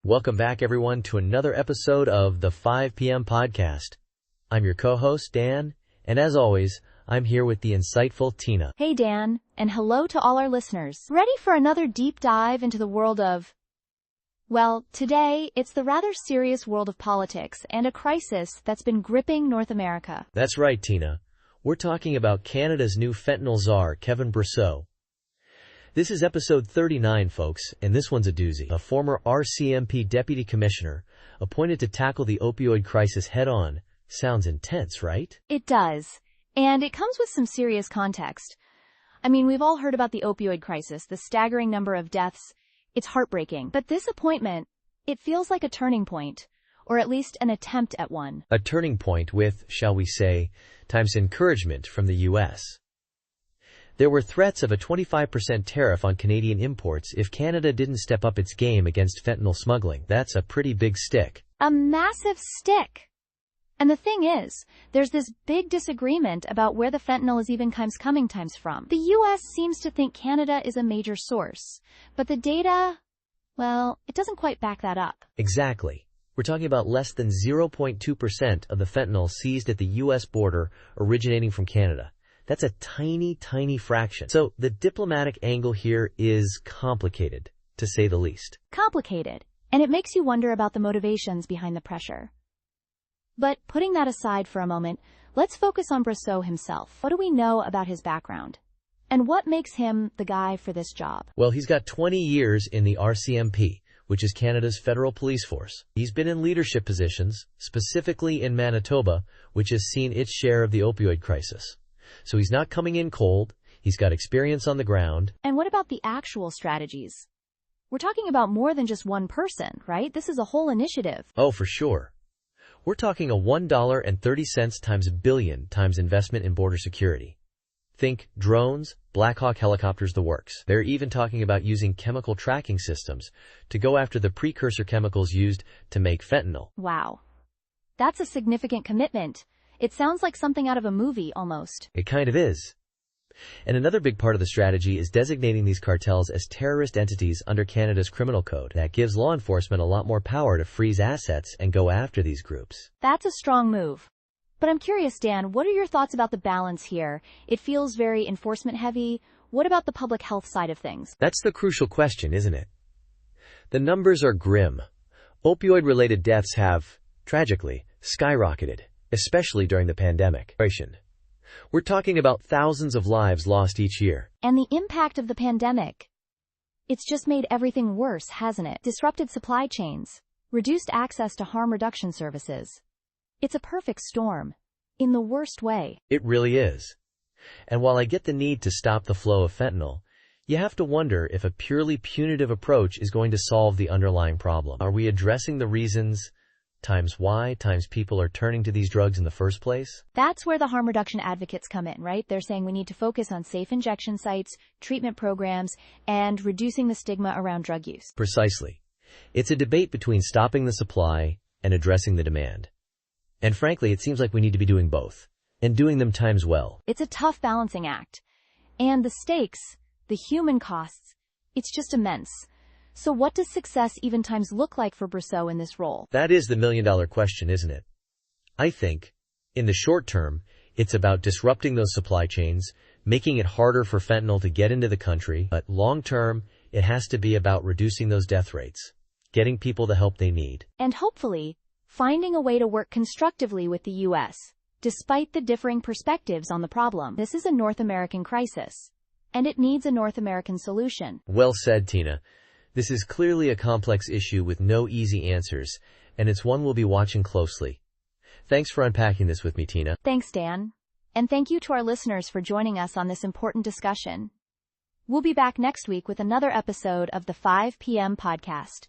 Welcome back, everyone, to another episode of the 5 p.m. podcast. I'm your co-host, Dan, and as always, I'm here with the insightful Tina. Hey, Dan, and hello to all our listeners. Ready for another deep dive into the world of... Well, today, it's the rather serious world of politics and a crisis that's been gripping North America. That's right, Tina. We're talking about Canada's new Fentanyl Czar, Kevin Brosseau. This is episode 39, folks, and this one's a doozy. A former RCMP deputy commissioner, appointed to tackle the opioid crisis head-on. Sounds intense, right? It does. And it comes with some serious context. I mean, we've all heard about the opioid crisis, the staggering number of deaths. It's heartbreaking. But this appointment, it feels like a turning point, or at least an attempt at one. A turning point with, shall we say, times encouragement from the U.S. There were threats of a 25% tariff on Canadian imports if Canada didn't step up its game against fentanyl smuggling. That's a pretty big stick. A massive stick. And the thing is, there's this big disagreement about where the fentanyl is even coming from. The U.S. seems to think Canada is a major source, but the data, well, it doesn't quite back that up. Exactly. We're talking about less than 0.2% of the fentanyl seized at the U.S. border originating from Canada. That's a tiny, tiny fraction. So the diplomatic angle here is complicated, to say the least. Complicated. And it makes you wonder about the motivations behind the pressure. But putting that aside for a moment, let's focus on Brosseau himself. What do we know about his background? And what makes him the guy for this job? Well, he's got 20 years in the RCMP, which is Canada's federal police force. He's been in leadership positions, specifically in Manitoba, which has seen its share of the opioid crisis. So he's not coming in cold. He's got experience on the ground. And what about the actual strategies? We're talking about more than just one person, right? This is a whole initiative. Oh, for sure. We're talking a $1.30 times a billion times investment in border security. Think drones, Black Hawk helicopters, the works. They're even talking about using chemical tracking systems to go after the precursor chemicals used to make fentanyl. Wow. That's a significant commitment. It sounds like something out of a movie, almost. It kind of is. And another big part of the strategy is designating these cartels as terrorist entities under Canada's criminal code. That gives law enforcement a lot more power to freeze assets and go after these groups. That's a strong move. But I'm curious, Dan, what are your thoughts about the balance here? It feels very enforcement-heavy. What about the public health side of things? That's the crucial question, isn't it? The numbers are grim. Opioid-related deaths have, tragically, skyrocketed, especially during the pandemic. We're talking about thousands of lives lost each year. And the impact of the pandemic. It's just made everything worse, hasn't it? Disrupted supply chains, reduced access to harm reduction services. It's a perfect storm, in the worst way. It really is. And while I get the need to stop the flow of fentanyl, you have to wonder if a purely punitive approach is going to solve the underlying problem. Are we addressing the reasons times why times people are turning to these drugs in the first place? That's where the harm reduction advocates come in, right? They're saying we need to focus on safe injection sites, treatment programs, and reducing the stigma around drug use. Precisely. It's a debate between stopping the supply and addressing the demand. And frankly, it seems like we need to be doing both, and doing them times well. It's a tough balancing act. And the stakes, the human costs, it's just immense. So what does success even times look like for Brosseau in this role? That is the million-dollar question, isn't it? I think, in the short term, it's about disrupting those supply chains, making it harder for fentanyl to get into the country. But long term, it has to be about reducing those death rates, getting people the help they need. And hopefully, finding a way to work constructively with the U.S., despite the differing perspectives on the problem. This is a North American crisis, and it needs a North American solution. Well said, Tina. This is clearly a complex issue with no easy answers, and it's one we'll be watching closely. Thanks for unpacking this with me, Tina. Thanks, Dan. And thank you to our listeners for joining us on this important discussion. We'll be back next week with another episode of the 5 p.m. podcast.